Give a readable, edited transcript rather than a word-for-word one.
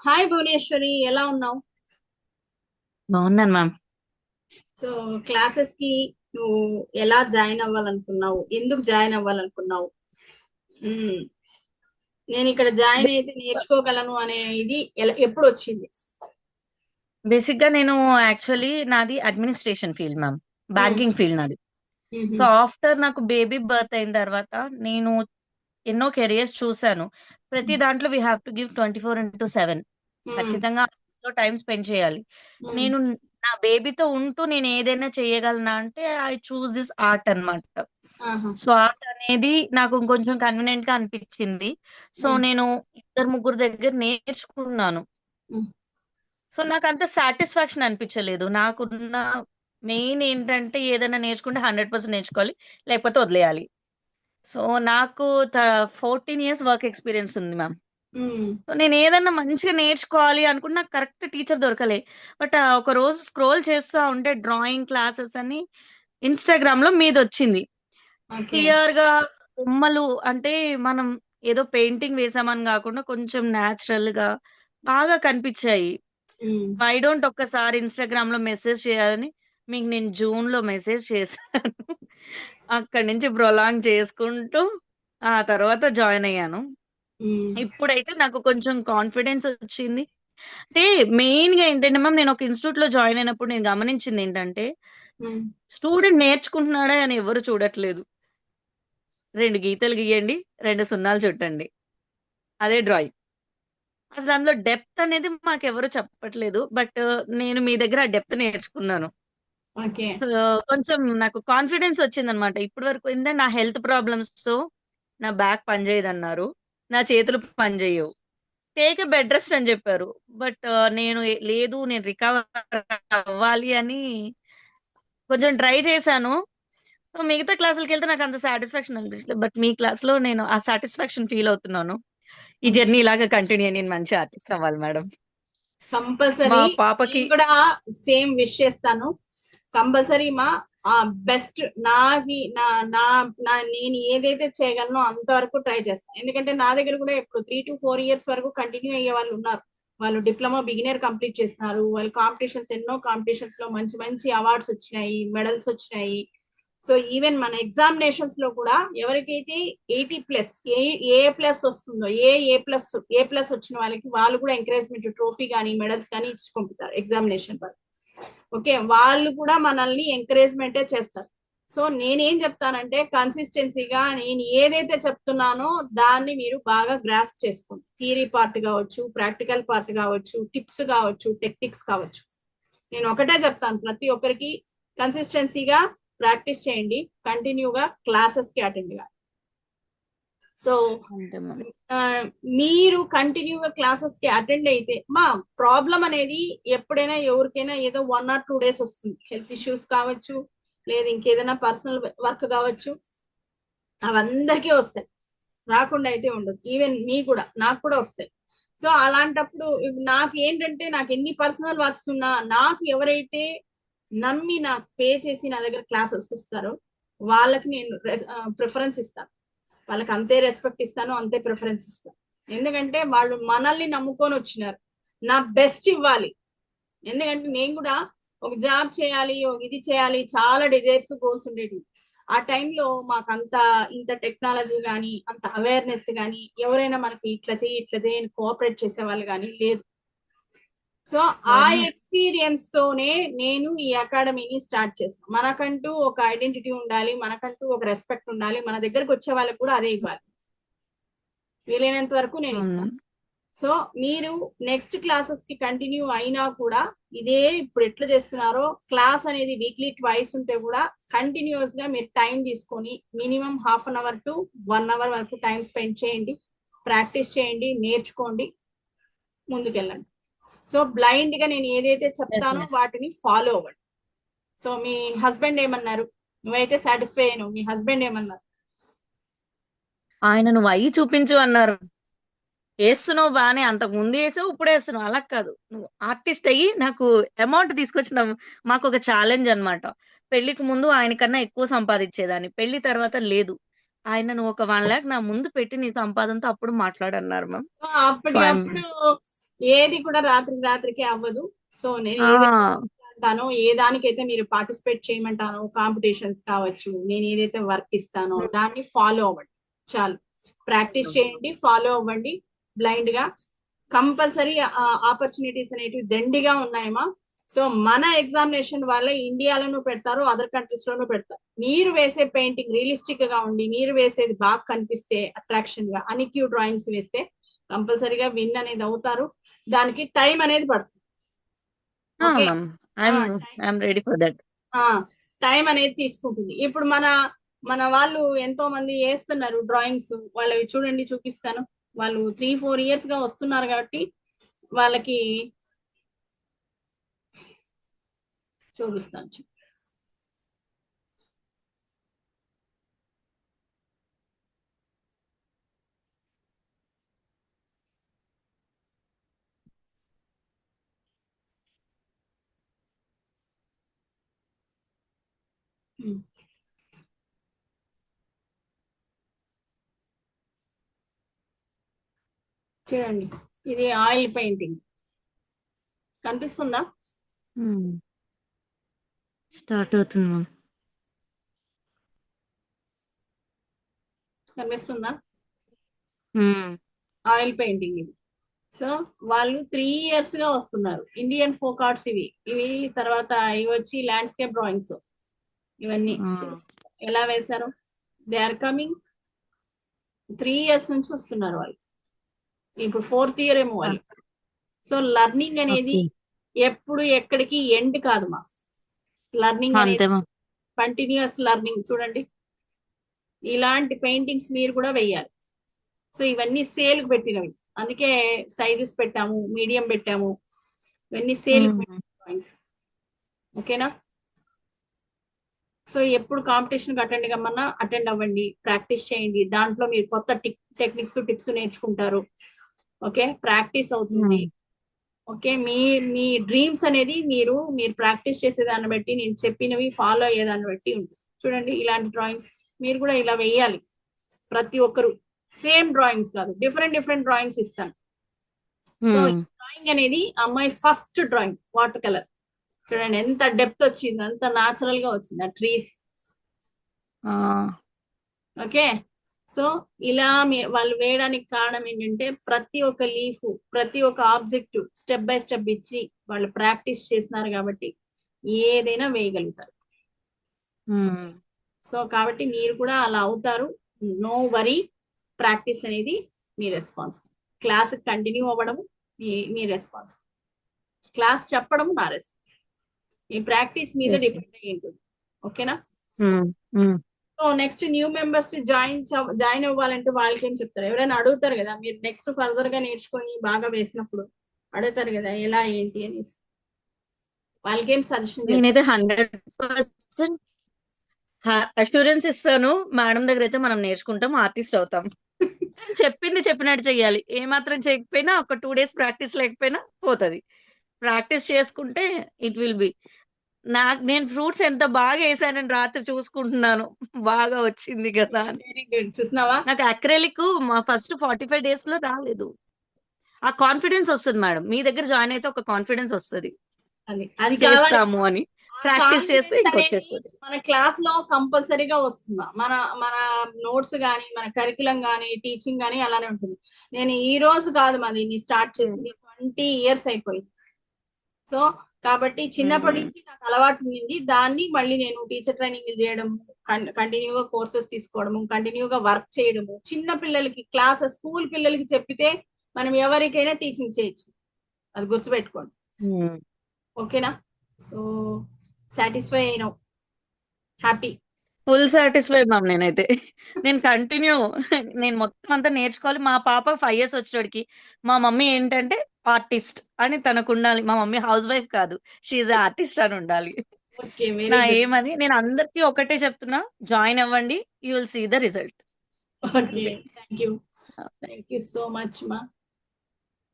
Hi Bhuvaneswari, ఎలా ఉన్నావు? బాగున్నాను మ్యామ్. సో క్లాసెస్ కి నువ్వు ఎలా జాయిన్ అవ్వాలనుకున్నావు? ఎందుకు జాయిన్ అవ్వాలనుకున్నావు? మ్మ్. నేను ఇక్కడ జాయిన్ అయితే నేర్చుకోగలను అనే ఇది ఎప్పుడు వచ్చింది? బేసిక్ గా నేను యాక్చువల్లీ నాది అడ్మినిస్ట్రేషన్ ఫీల్డ్ మ్యామ్. మ్మ్. బ్యాంకింగ్ ఫీల్డ్ నాది. సో మ్మ్. ఆఫ్టర్ నాకు బేబీ బర్త్ అయిన తర్వాత నేను ఎన్నో కెరియర్స్ చూశాను. ప్రతి దాంట్లో వీ హ్యావ్ టు గివ్ 24/7. మ్మ్. ఖచ్చితంగా టైం స్పెండ్ చేయాలి. మ్మ్. నేను నా బేబీతో ఉంటూ నేను ఏదైనా చేయగలనా అంటే ఐ చూస్ దిస్ ఆర్ట్ అన్నమాట. ఆహా. సో ఆర్ట్ అనేది నాకు కొంచెం కన్వీనియంట్ గా అనిపించింది. సో మ్మ్. నేను ఇద్దరు ముగ్గురు దగ్గర నేర్చుకున్నాను. మ్మ్. సో నాకంత సాటిస్ఫాక్షన్ అనిపించలేదు. నాకున్న మెయిన్ ఏంటంటే ఏదైనా నేర్చుకుంటే 100% నేర్చుకోవాలి. లేకపోతే వదిలేయాలి. సో నాకు 14 ఇయర్స్ వర్క్ ఎక్స్పీరియన్స్ ఉంది మ్యామ్. మ్మ్. సో నేను ఏదన్నా మంచిగా నేర్చుకోవాలి అనుకుంటే నాకు కరెక్ట్ టీచర్ దొరకలే. బట్ ఒక రోజు స్క్రోల్ చేస్తా ఉంటే డ్రాయింగ్ క్లాసెస్ అని ఇన్‌స్టాగ్రామ్‌లో మీదొచ్చింది. ఓకే. క్లియర్‌గా బొమ్మలు అంటే మనం ఏదో పెయింటింగ్ వేసామని గాకుండా కొంచెం నేచురల్‌గా బాగా కనిపిచ్చాయి. మ్మ్. వై డోంట్ ఒక్కసారి ఇన్‌స్టాగ్రామ్‌లో మెసేజ్ చేయాలని మీకు నేను జూన్‌లో మెసేజ్ చేశాను. అక్కడి నుంచి ప్రొలాంగ్ చేసుకుంటూ ఆ తర్వాత జాయిన్ అయ్యాను. మ్మ్. ఇప్పుడైతే నాకు కొంచెం కాన్ఫిడెన్స్ వచ్చింది. అంటే మెయిన్‌గా ఏంటంటే మ్యామ్ నేను ఒక ఇన్‌స్టిట్యూట్‌లో జాయిన్ అయినప్పుడు నేను గమనించిందేంటంటే, మ్మ్. స్టూడెంట్ నేర్చుకుంటున్నాడా అని ఎవరు చూడట్లేదు. 2 గీతలు గీయండి, 2 సున్నాలు చుట్టండి. అదే డ్రాయింగ్. అసలు అందులో డెప్త్ అనేది మాకెవరు చెప్పట్లేదు. బట్ నేను మీ దగ్గర ఆ డెప్త్ నేర్చుకున్నాను. ఓకే. సో, కొంచెం నాకు కాన్ఫిడెన్స్ వచ్చిందనమాట. ఇప్పటి వరకు ఏంటంటే నా హెల్త్ ప్రాబ్లమ్స్‌తో నా బ్యాక్ పనిచేయదన్నారు. నా చేతులు పనిచేయవు. టేక్ ఎ బెడ్ రెస్ట్ అని చెప్పారు. బట్ నేను లేదు నేను రికవర్ అవ్వాలి అని కొంచెం ట్రై చేశాను. సో, మిగతా క్లాసులకెళ్తే నాకు అంత సాటిస్ఫాక్షన్ అనిపించలేదు. బట్ మీ క్లాస్‌లో నేను ఆ సాటిస్ఫాక్షన్ ఫీల్ అవుతున్నాను. ఈ ఓకే. జర్నీ ఇలాగే కంటిన్యూ అయ్యి నేను మంచి ఆర్టిస్ట్ అవ్వాలి మేడం. మా కంపల్సరీ. పాపకి నేను కూడా సేమ్ విష్ చేస్తాను. కంపల్సరీ మా బెస్ట్ నాకి నా నా నా నేను ఏదైతే చేయగలనో అంతవరకు ట్రై చేస్తాను. ఎందుకంటే నా దగ్గర కూడా ఇప్పుడు 3 to 4 years వరకు కంటిన్యూ అయ్యే వాళ్ళు ఉన్నారు. వాళ్ళు డిప్లొమా బిగినర్ కంప్లీట్ చేస్తున్నారు. వాళ్ళు కాంపిటీషన్స్, ఎన్నో కాంపిటీషన్స్ లో మంచి మంచి అవార్డ్స్ వచ్చినాయి, మెడల్స్ వచ్చినాయి. సో ఈవెన్ మన ఎగ్జామినేషన్స్ లో కూడా ఎవరికైతే 80+, ఏ ప్లస్ వస్తుందో, ఏ ప్లస్ వచ్చిన వాళ్ళకి వాళ్ళు కూడా ఎంకరేజ్మెంట్ ట్రోఫీ కానీ మెడల్స్ కానీ ఇచ్చి పంపుతారు ఎగ్జామినేషన్ వరకు. ఓకే, వాళ్ళు కూడా మనల్ని ఎంకరేజ్మెంటే చేస్తారు. సో నేనేం చెప్తానంటే కన్సిస్టెన్సీగా నేను ఏదైతే చెప్తున్నానో దాన్ని మీరు బాగా గ్రాస్ప్ చేసుకోండి. థియరీ పార్ట్ కావచ్చు, ప్రాక్టికల్ పార్ట్ కావచ్చు, టిప్స్ కావచ్చు, టెక్నిక్స్ కావచ్చు. నేను ఒకటే చెప్తాను ప్రతి ఒక్కరికి, కన్సిస్టెన్సీగా ప్రాక్టీస్ చేయండి, కంటిన్యూగా క్లాసెస్ కి అటెండ్ గా. సో అంతే మ్యామ్. ఆ, మీరు కంటిన్యూగా క్లాసెస్ కి అటెండ్ అయితే మా ప్రాబ్లం అనేది ఎప్పుడైనా ఎవరికైనా ఏదో 1 or 2 days వస్తుంది. హెల్త్ ఇష్యూస్ కావచ్చు, లేదు ఇంకేదైనా పర్సనల్ వర్క్ కావచ్చు, అవందరికీ వస్తాయి. రాకుండా అయితే ఉండదు. ఈవెన్ మీ కూడా, నాకు కూడా వస్తాయి. సో అలాంటప్పుడు నాకు ఏంటంటే, నాకు ఎన్ని పర్సనల్ వర్క్స్ ఉన్నా నాకు ఎవరైతే నమ్మి నాకు పే చేసి నా దగ్గర క్లాసెస్ ఇస్తారో వాళ్ళకి నేను ప్రిఫరెన్స్ ఇస్తాను. వాళ్ళకి అంతే రెస్పెక్ట్ ఇస్తాను, అంతే ప్రిఫరెన్స్ ఇస్తాను. ఎందుకంటే వాళ్ళు మనల్ని నమ్ముకొని వచ్చినారు. నా బెస్ట్ ఇవ్వాలి. ఎందుకంటే నేను కూడా ఒక జాబ్ చేయాలి, ఒక ఇది చేయాలి, చాలా డిజైర్స్, గోల్స్ ఉండేవి. ఆ టైంలో మాకు అంత ఇంత టెక్నాలజీ కానీ అంత అవేర్నెస్ కానీ ఎవరైనా మనకి ఇట్లా చేయి ఇట్లా చేయి అని కోఆపరేట్ చేసే వాళ్ళు కానీ లేదు. సో ఆ లేదు మ్యామ్. ఎక్స్పీరియన్స్ తోనే నేను ఈ అకాడమీని స్టార్ట్ చేస్తాను. మనకంటూ ఒక ఐడెంటిటీ ఉండాలి, మనకంటూ ఒక రెస్పెక్ట్ ఉండాలి, మన దగ్గరకు వచ్చే వాళ్ళకి కూడా అదే ఇవ్వాలి. వీలైనంత వరకు నేను అవును. ఇస్తాను. సో మీరు నెక్స్ట్ క్లాసెస్ కి కంటిన్యూ అయినా కూడా ఇదే ఇప్పుడు ఎట్లా చేస్తున్నారో, క్లాస్ అనేది వీక్లీ ట్వైస్ ఉంటే కూడా కంటిన్యూస్ గా మీరు టైం తీసుకొని మినిమం ½ an to 1 hour వరకు టైం స్పెండ్ చేయండి. ప్రాక్టీస్ చేయండి, నేర్చుకోండి, ముందుకెళ్ళండి. సో బ్లైండ్ గా నేను ఏదైతే చెప్తానో డెఫినెట్. వాటిని ఫాలో అవ్వండి. సో మీ హస్బెండ్ ఏమన్నారు? నువ్వైతే సాటిస్ఫై అయ్యాను, మీ హస్బెండ్ ఏమన్నారు? ఆయన నువ్వు అయ్యి చూపించు అన్నారు. ఏస్తున్నావు బానే. అంతకు ముందు ఏసావు, ఇప్పుడు ఏస్తున్నావు. అలా కాదు. నువ్వు ఆర్టిస్ట్ అయ్యి నాకు అమౌంట్ తీసుకొచ్చినావు. మాకొక ఛాలెంజ్ అన్నమాట. పెళ్ళికి ముందు ఆయన కన్నా ఎక్కువ సంపాదించేదాన్ని. పెళ్లి తర్వాత లేదు. ఆయన నువ్వు ఒక 1,00,000 నా ముందు పెట్టి నీ సంపాదనతో అప్పుడు మాట్లాడన్నారు మ్యామ్. సో, ఐయామ్ అప్పటికప్పుడు ఏది కూడా రాత్రికి అవ్వదు. సో నేను ఆ ఏదైతే అంటానో, ఏ దానికైతే మీరు పార్టిసిపేట్ చేయమంటానో, కాంపిటీషన్స్ కావచ్చు, నేను ఏదైతే వర్క్ ఇస్తానో దాన్ని ఫాలో అవ్వండి చాలు. ప్రాక్టీస్ చేయండి, ఫాలో అవ్వండి బ్లైండ్ గా. కంపల్సరీ ఆపర్చునిటీస్ అనేటివి దండిగా ఉన్నాయమ్మా. సో మన ఎగ్జామినేషన్ వల్ల ఇండియాలోనూ పెడతారు, అదర్ కంట్రీస్ లోనూ పెడతారు. మీరు వేసే పెయింటింగ్ రియలిస్టిక్ గా ఉండి, మీరు వేసేది బాగా కనిపిస్తే, అట్రాక్షన్ గా అనిక్యూ డ్రాయింగ్స్ వేస్తే కంపల్సరీగా విన్ అనేది అవుతారు. దానికి టైం అనేది పడుతుంది. Okay, ma'am, I'm ready for that. Time అనేది తీసుకుంటుంది. ఇప్పుడు మన వాళ్ళు ఎంతో మంది వేస్తున్నారు డ్రాయింగ్స్, వాళ్ళవి చూడండి, చూపిస్తాను. వాళ్ళు 3-4 years గా వస్తున్నారు కాబట్టి వాళ్ళకి చూపిస్తాను. చూడండి, ఇది ఆయిల్ పెయింటింగ్ కనిపిస్తుందా? స్టార్ట్ అవుతుంది మ్యామ్. కనిపిస్తుందా? ఆయిల్ పెయింటింగ్ ఇది. సో వాళ్ళు 3 years గా వస్తున్నారు. ఇండియన్ ఫోక్ ఆర్ట్స్ ఇవి తర్వాత ఇవి వచ్చి ల్యాండ్స్కేప్ డ్రాయింగ్స్. ఇవన్నీ ఎలా వేశారు? దే ఆర్ కమింగ్ 3 years నుంచి వస్తున్నారు వాళ్ళు. ఇప్పుడు 4th year ఏమో వాళ్ళు. సో లర్నింగ్ అనేది ఎప్పుడు ఎక్కడికి ఎండ్ కాదు మా. లర్నింగ్ అనేది కంటిన్యూస్ లర్నింగ్. చూడండి, ఇలాంటి పెయింటింగ్స్ మీరు కూడా వెయ్యాలి. సో ఇవన్నీ సేల్ కు పెట్టినవి, అందుకే సైజెస్ పెట్టాము, మీడియం పెట్టాము, ఇవన్నీ సేల్ డ్రాయింగ్స్. ఓకేనా? సో ఎప్పుడు కాంపిటీషన్ అటెండ్ కమ్మన్నా అటెండ్ అవ్వండి, ప్రాక్టీస్ చేయండి. దాంట్లో మీరు కొత్త టెక్నిక్స్ టిప్స్ నేర్చుకుంటారు. ఓకే, ప్రాక్టీస్ అవుతుంది. ఓకే, మీ డ్రీమ్స్ అనేది మీరు ప్రాక్టీస్ చేసేదాన్ని బట్టి, నేను చెప్పినవి ఫాలో అయ్యేదాన్ని బట్టి ఉంటుంది. చూడండి, ఇలాంటి డ్రాయింగ్స్ మీరు కూడా ఇలా వేయాలి. ప్రతి ఒక్కరు సేమ్ డ్రాయింగ్స్ కాదు, డిఫరెంట్ డ్రాయింగ్స్ ఇస్తాను. సో డ్రాయింగ్ అనేది అమ్మాయి ఫస్ట్ డ్రాయింగ్ వాటర్ కలర్. చూడండి ఎంత డెప్త్ వచ్చింది, అంత నాచురల్ గా వచ్చింది ఆ ట్రీస్. ఓకే, సో ఇలా వాళ్ళు వేయడానికి కారణం ఏంటంటే ప్రతి ఒక్క లీఫ్, ప్రతి ఒక్క ఆబ్జెక్ట్ స్టెప్ బై స్టెప్ ఇచ్చి వాళ్ళు ప్రాక్టీస్ చేస్తున్నారు కాబట్టి ఏదైనా వేయగలుగుతారు. సో కాబట్టి మీరు కూడా అలా అవుతారు. నో వరీ, ప్రాక్టీస్ అనేది మీ రెస్పాన్సిబుల్. క్లాస్ కంటిన్యూ అవ్వడం మీ రెస్పాన్సిబుల్, క్లాస్ చెప్పడం నా రెస్పాన్సిబుల్. మీ ప్రాక్టీస్ మీద డిపెండ్ అయ్యి ఉంటుంది. ఓకేనా? So next new members join అవ్వాలంటే వాళ్ళకి ఏం చెప్తారు? ఎవరైనా అడుగుతారు కదా, మీరు నెక్స్ట్ ఫర్దర్ గా నేర్చుకొని బాగా వేసినప్పుడు అడుగుతారు కదా ఎలా ఏంటి అనేసి. వాళ్ళకి ఏం సజెషన్? నేనైతే 100% అష్యూరెన్స్ ఇస్తాను. మేడం దగ్గర అయితే మనం నేర్చుకుంటాం, ఆర్టిస్ట్ అవుతాం. చెప్పింది చెప్పినట్టు చెయ్యాలి. ఏ మాత్రం చేయకపోయినా ఒక 2 days ప్రాక్టీస్ లేకపోయినా పోతుంది. ప్రాక్టీస్ చేసుకుంటే ఇట్ విల్ బి. నేను ఫ్రూట్స్ ఎంత బాగా వేసానని రాత్రి చూసుకుంటున్నాను, బాగా వచ్చింది కదా అని. చూసినావా? నాకు అక్రెలిక్ మా ఫస్ట్ 45 days లో రాలేదు. ఆ కాన్ఫిడెన్స్ వస్తుంది మేడం, మీ దగ్గర జాయిన్ అయితే ఒక కాన్ఫిడెన్స్ వస్తుంది, అది చేస్తాము అని. ప్రాక్టీస్ చేస్తే ఇంకొచ్చేస్తుంది. మన క్లాస్ లో కంపల్సరీగా వస్తుందా? మన నోట్స్ గానీ, మన కరికులం గానీ, టీచింగ్ గానీ అలానే ఉంటుంది. నేను ఈ రోజు కాదు మాది స్టార్ట్ చేసింది, 20 years అయిపోయింది. సో కాబట్టి చిన్నప్పటి నుంచి నాకు అలవాటు ఉంది. దాన్ని మళ్ళీ నేను టీచర్ ట్రైనింగ్ చేయడం, కంటిన్యూగా కోర్సెస్ తీసుకోవడము, కంటిన్యూగా వర్క్ చేయడము, చిన్న పిల్లలకి స్కూల్ పిల్లలకి చెప్పితే మనం ఎవరికైనా టీచింగ్ చేయొచ్చు, అది గుర్తుపెట్టుకోండి. ఓకేనా? సో సాటిస్ఫై అయినావు, హ్యాపీ, ఫుల్ సాటిస్ఫైడ్ మ్యామ్. నేను కంటిన్యూ, నేను మొత్తం అంతా నేర్చుకోవాలి. మా పాప 5 years వచ్చేటికి మా మమ్మీ ఏంటంటే ఆర్టిస్ట్ అని తనకు ఉండాలి. మా మమ్మీ హౌస్ వైఫ్ కాదు, షీఈ్ ఆర్టిస్ట్ అని ఉండాలి. నా ఏమని నేను అందరికీ ఒకటే చెప్తున్నా, జాయిన్ అవ్వండి, you will see the result. Okay, thank you so much మా.